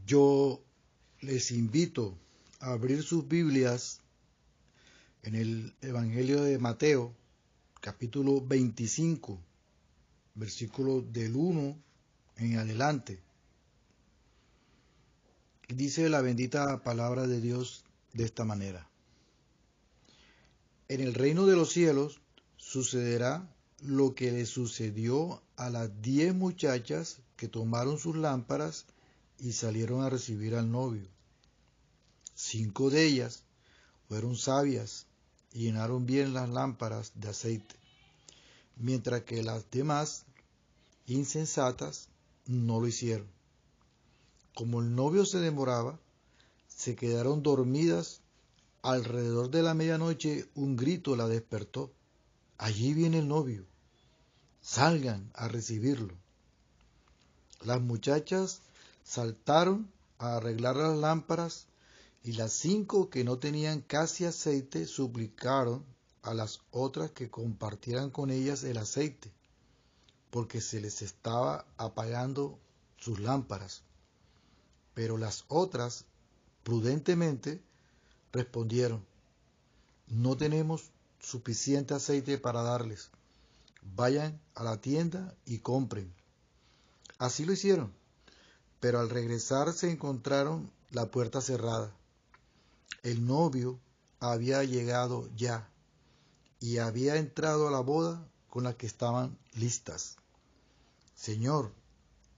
Yo les invito a abrir sus Biblias en el Evangelio de Mateo, capítulo 25, versículo del 1 en adelante. Dice la bendita palabra de Dios de esta manera. En el reino de los cielos sucederá lo que le sucedió a las 10 muchachas que tomaron sus lámparas y salieron a recibir al novio. 5 de ellas fueron sabias y llenaron bien las lámparas de aceite, mientras que las demás, insensatas, no lo hicieron. Como el novio se demoraba, se quedaron dormidas. Alrededor de la medianoche un grito la despertó. Allí viene el novio. Salgan a recibirlo. Las muchachas saltaron a arreglar las lámparas y las 5 que no tenían casi aceite suplicaron a las otras que compartieran con ellas el aceite, porque se les estaba apagando sus lámparas. Pero las otras, prudentemente, respondieron: no tenemos suficiente aceite para darles. Vayan a la tienda y compren. Así lo hicieron, pero al regresar se encontraron la puerta cerrada. El novio había llegado ya y había entrado a la boda con las que estaban listas. Señor,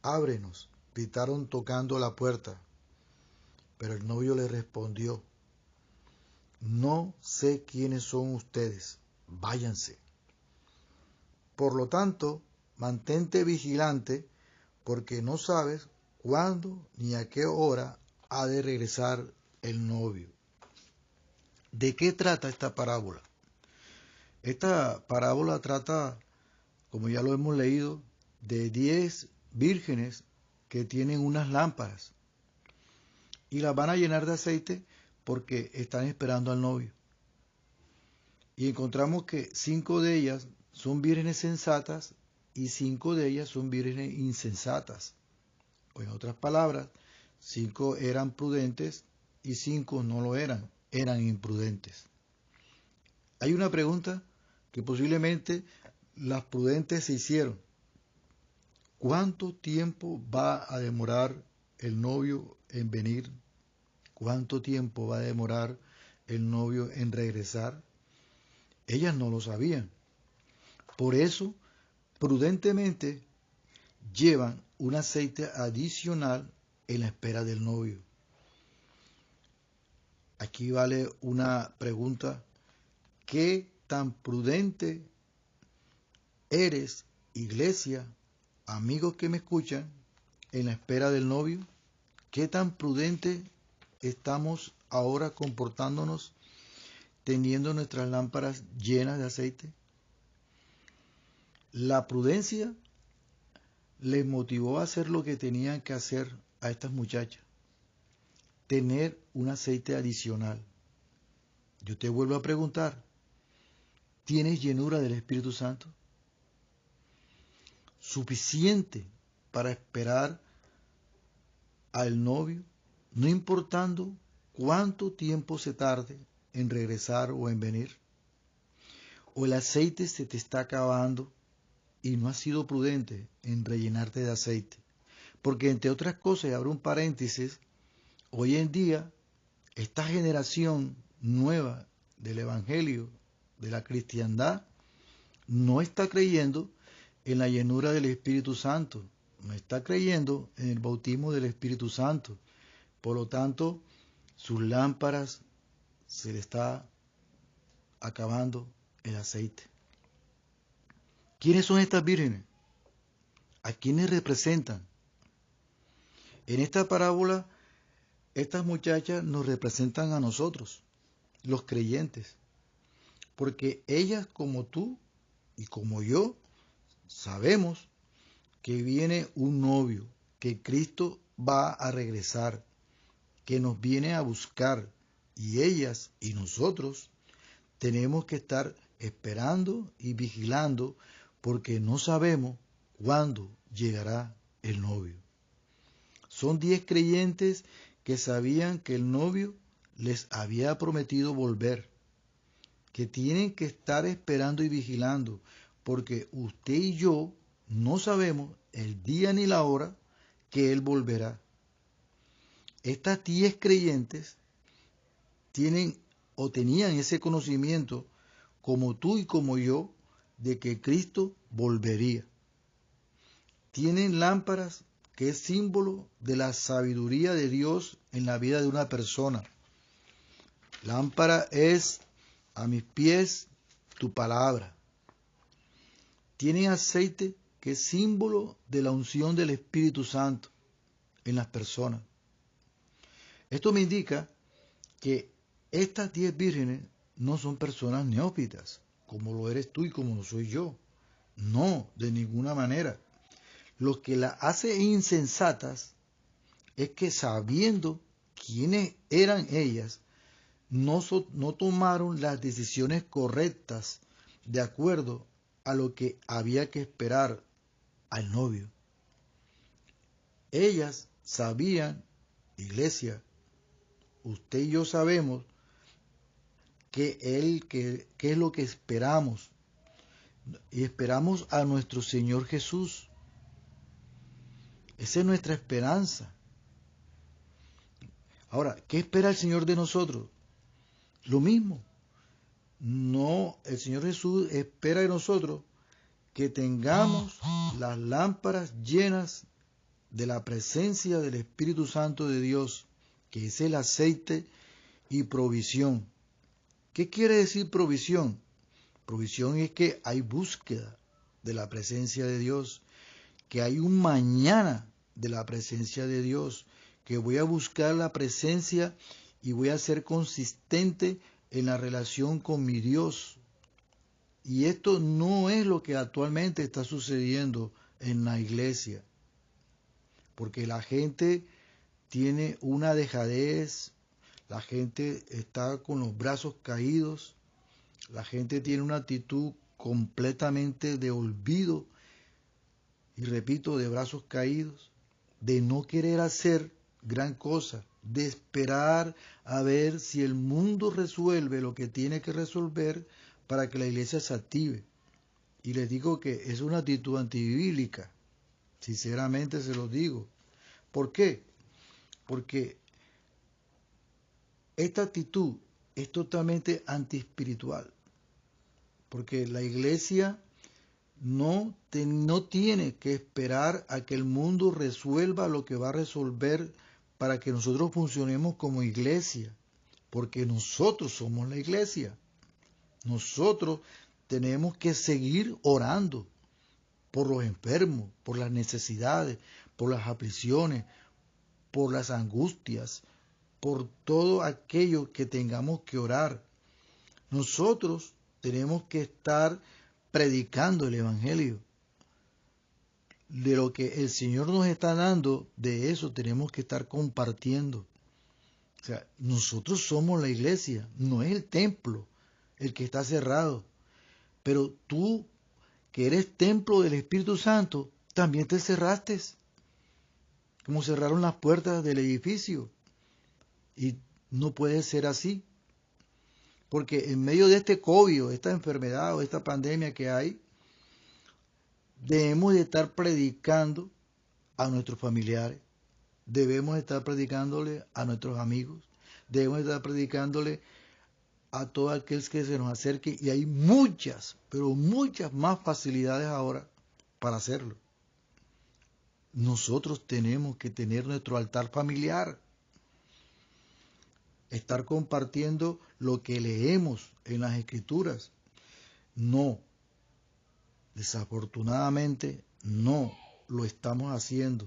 ábrenos, gritaron tocando la puerta. Pero el novio le respondió: no sé quiénes son ustedes, váyanse. Por lo tanto, mantente vigilante, porque no sabes cuándo ni a qué hora ha de regresar el novio. ¿De qué trata esta parábola? Esta parábola trata, como ya lo hemos leído, de 10 vírgenes que tienen unas lámparas y las van a llenar de aceite porque están esperando al novio. Y encontramos que 5 de ellas son vírgenes sensatas y 5 de ellas son vírgenes insensatas. O en otras palabras, 5 eran prudentes y 5 no lo eran, eran imprudentes. Hay una pregunta que posiblemente las prudentes se hicieron. ¿Cuánto tiempo va a demorar el novio en venir? ¿Cuánto tiempo va a demorar el novio en regresar? Ellas no lo sabían. Por eso, prudentemente, llevan un aceite adicional en la espera del novio. Aquí vale una pregunta: ¿qué tan prudente eres, iglesia, amigos que me escuchan, en la espera del novio? ¿Qué tan prudente estamos ahora comportándonos, teniendo nuestras lámparas llenas de aceite? La prudencia les motivó a hacer lo que tenían que hacer a estas muchachas: tener un aceite adicional. Yo te vuelvo a preguntar: ¿tienes llenura del Espíritu Santo? ¿Suficiente para esperar al novio, no importando cuánto tiempo se tarde en regresar o en venir? ¿O el aceite se te está acabando y no has sido prudente en rellenarte de aceite? Porque entre otras cosas, y abro un paréntesis, hoy en día esta generación nueva del Evangelio, de la cristiandad, no está creyendo en la llenura del Espíritu Santo, no está creyendo en el bautismo del Espíritu Santo. Por lo tanto, sus lámparas se le está acabando el aceite. ¿Quiénes son estas vírgenes? ¿A quiénes representan? En esta parábola, estas muchachas nos representan a nosotros, los creyentes, porque ellas, como tú y como yo, sabemos que viene un novio, que Cristo va a regresar, que nos viene a buscar, y ellas y nosotros tenemos que estar esperando y vigilando, porque no sabemos cuándo llegará el novio. Son 10 creyentes que sabían que el novio les había prometido volver, que tienen que estar esperando y vigilando, porque usted y yo no sabemos el día ni la hora que Él volverá. Estas 10 creyentes tienen o tenían ese conocimiento, como tú y como yo, de que Cristo volvería. Tienen lámparas que es símbolo de la sabiduría de Dios en la vida de una persona. Lámpara es a mis pies tu palabra. Tienen aceite que es símbolo de la unción del Espíritu Santo en las personas. Esto me indica que estas 10 vírgenes no son personas neófitas, como lo eres tú y como lo soy yo. No, de ninguna manera. Lo que las hace insensatas es que sabiendo quiénes eran ellas, no tomaron las decisiones correctas de acuerdo a lo que había que esperar al novio. Ellas sabían, iglesia, usted y yo sabemos qué es lo que esperamos. Y esperamos a nuestro Señor Jesús. Esa es nuestra esperanza. Ahora, ¿qué espera el Señor de nosotros? Lo mismo. No, el Señor Jesús espera de nosotros que tengamos las lámparas llenas de la presencia del Espíritu Santo de Dios, que es el aceite y provisión. ¿Qué quiere decir provisión? Provisión es que hay búsqueda de la presencia de Dios, que hay un mañana de la presencia de Dios, que voy a buscar la presencia y voy a ser consistente en la relación con mi Dios. Y esto no es lo que actualmente está sucediendo en la iglesia, porque la gente tiene una dejadez, la gente está con los brazos caídos, la gente tiene una actitud completamente de olvido, y repito, de brazos caídos, de no querer hacer gran cosa, de esperar a ver si el mundo resuelve lo que tiene que resolver para que la iglesia se active. Y les digo que es una actitud antibíblica, sinceramente se los digo. ¿Por qué? Porque esta actitud es totalmente antiespiritual, porque la iglesia no tiene que esperar a que el mundo resuelva lo que va a resolver para que nosotros funcionemos como iglesia, porque nosotros somos la iglesia. Nosotros tenemos que seguir orando por los enfermos, por las necesidades, por las aflicciones, por las angustias, por todo aquello que tengamos que orar. Nosotros tenemos que estar predicando el Evangelio. De lo que el Señor nos está dando, de eso tenemos que estar compartiendo. O sea, nosotros somos la iglesia, no es el templo el que está cerrado. Pero tú, que eres templo del Espíritu Santo, también te cerraste, como cerraron las puertas del edificio. Y no puede ser así, porque en medio de este COVID, esta enfermedad o esta pandemia que hay, debemos de estar predicando a nuestros familiares, debemos de estar predicándole a nuestros amigos, debemos de estar predicándole a todo aquel que se nos acerque, y hay muchas, pero muchas más facilidades ahora para hacerlo. Nosotros tenemos que tener nuestro altar familiar, estar compartiendo lo que leemos en las Escrituras. No, desafortunadamente no lo estamos haciendo.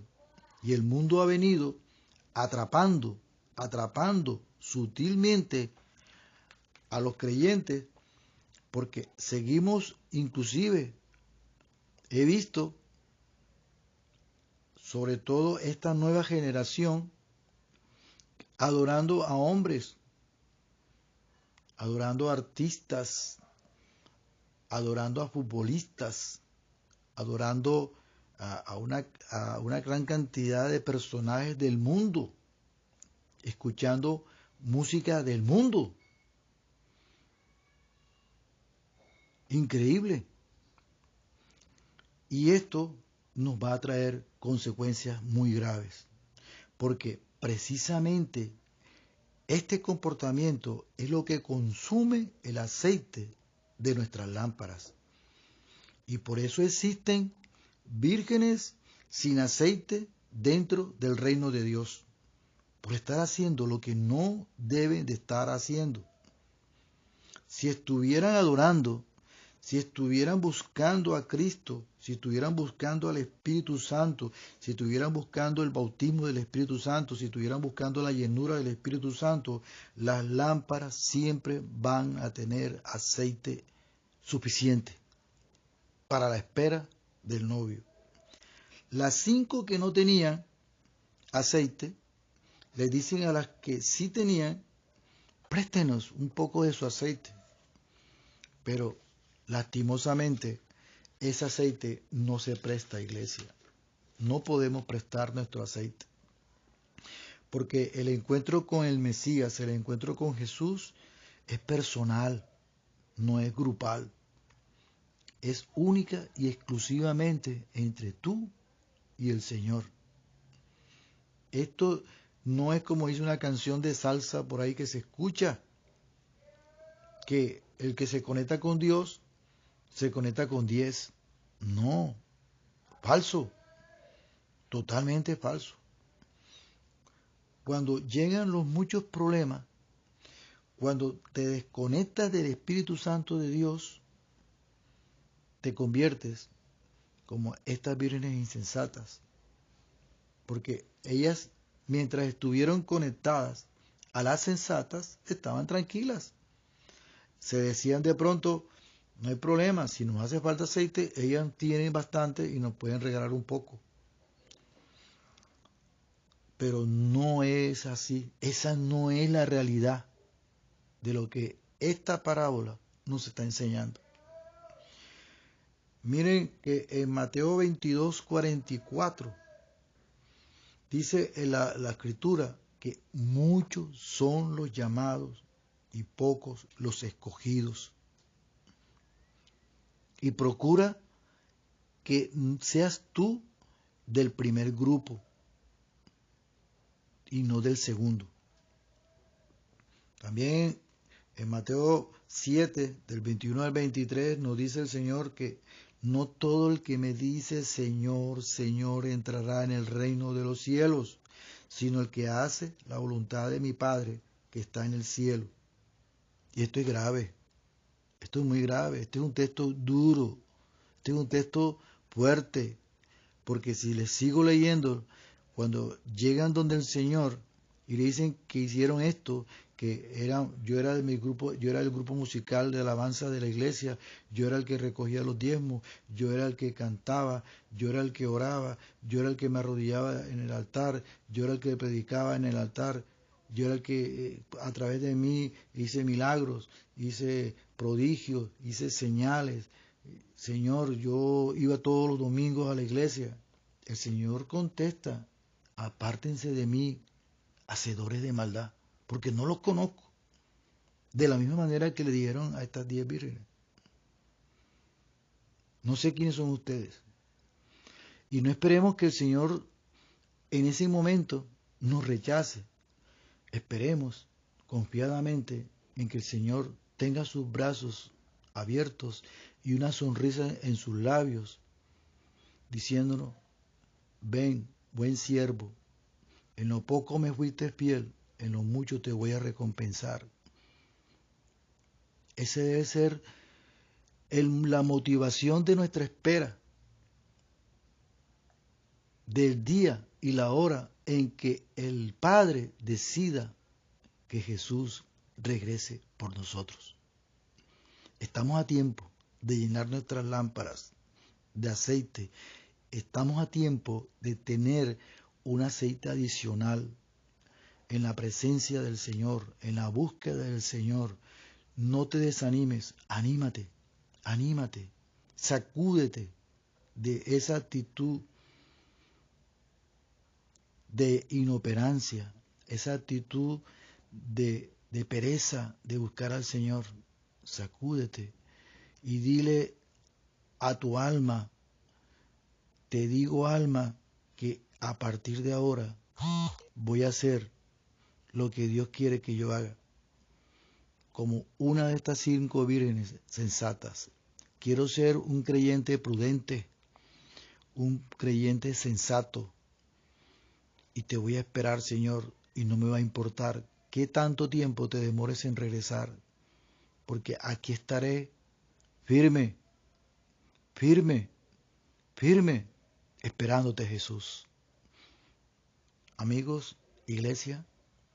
Y el mundo ha venido atrapando sutilmente a los creyentes, porque seguimos, inclusive, he visto, sobre todo esta nueva generación, adorando a hombres, adorando a artistas, adorando a futbolistas, adorando a una gran cantidad de personajes del mundo, escuchando música del mundo. Increíble. Y esto nos va a traer consecuencias muy graves, porque precisamente este comportamiento es lo que consume el aceite de nuestras lámparas. Y por eso existen vírgenes sin aceite dentro del reino de Dios, por estar haciendo lo que no deben de estar haciendo. Si estuvieran adorando, si estuvieran buscando a Cristo, si estuvieran buscando al Espíritu Santo, si estuvieran buscando el bautismo del Espíritu Santo, si estuvieran buscando la llenura del Espíritu Santo, las lámparas siempre van a tener aceite suficiente para la espera del novio. Las 5 que no tenían aceite, les dicen a las que sí tenían, préstenos un poco de su aceite. Pero lastimosamente, ese aceite no se presta, iglesia. No podemos prestar nuestro aceite. Porque el encuentro con el Mesías, el encuentro con Jesús, es personal, no es grupal. Es única y exclusivamente entre tú y el Señor. Esto no es como dice una canción de salsa por ahí que se escucha, que el que se conecta con Dios se conecta con 10. No, falso, totalmente falso. Cuando llegan los muchos problemas, cuando te desconectas del Espíritu Santo de Dios, te conviertes como estas vírgenes insensatas. Porque ellas, mientras estuvieron conectadas a las sensatas, estaban tranquilas. Se decían de pronto, no hay problema, si nos hace falta aceite, ellas tienen bastante y nos pueden regalar un poco. Pero no es así, esa no es la realidad de lo que esta parábola nos está enseñando. Miren que en Mateo 22:44 dice en la escritura que muchos son los llamados y pocos los escogidos. Y procura que seas tú del primer grupo y no del segundo. También en Mateo 7, del 21 al 23, nos dice el Señor que no todo el que me dice Señor, Señor entrará en el reino de los cielos, sino el que hace la voluntad de mi Padre que está en el cielo. Y esto es grave, esto es muy grave, este es un texto duro, este es un texto fuerte, porque si les sigo leyendo, cuando llegan donde el Señor y le dicen que hicieron esto, yo era de mi grupo, yo era el grupo musical de alabanza de la iglesia, yo era el que recogía los diezmos, yo era el que cantaba, yo era el que oraba, yo era el que me arrodillaba en el altar, yo era el que predicaba en el altar, yo era el que a través de mí hice milagros, hice prodigios, hice señales. Señor, yo iba todos los domingos a la iglesia. El Señor contesta, apártense de mí, hacedores de maldad, porque no los conozco. De la misma manera que le dijeron a estas 10 vírgenes. No sé quiénes son ustedes. Y no esperemos que el Señor en ese momento nos rechace. Esperemos confiadamente en que el Señor tenga sus brazos abiertos y una sonrisa en sus labios, diciéndonos, ven, buen siervo, en lo poco me fuiste fiel, en lo mucho te voy a recompensar. Ese debe ser la motivación de nuestra espera, del día y la hora en que el Padre decida que Jesús regrese por nosotros. Estamos a tiempo de llenar nuestras lámparas de aceite. Estamos a tiempo de tener un aceite adicional en la presencia del Señor, en la búsqueda del Señor. No te desanimes, anímate, anímate, sacúdete de esa actitud de inoperancia, esa actitud de pereza de buscar al Señor. Sacúdete y dile a tu alma, te digo alma, que a partir de ahora voy a hacer lo que Dios quiere que yo haga. Como una de estas 5 vírgenes sensatas. Quiero ser un creyente prudente, un creyente sensato. Y te voy a esperar, Señor, y no me va a importar qué tanto tiempo te demores en regresar, porque aquí estaré firme, firme, firme, esperándote, Jesús. Amigos, iglesia,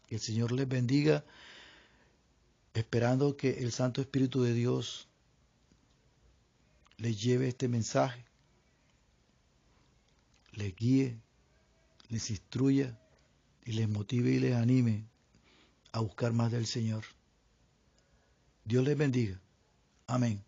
que el Señor les bendiga, esperando que el Santo Espíritu de Dios les lleve este mensaje, les guíe, les instruya y les motive y les anime a buscar más del Señor. Dios les bendiga. Amén.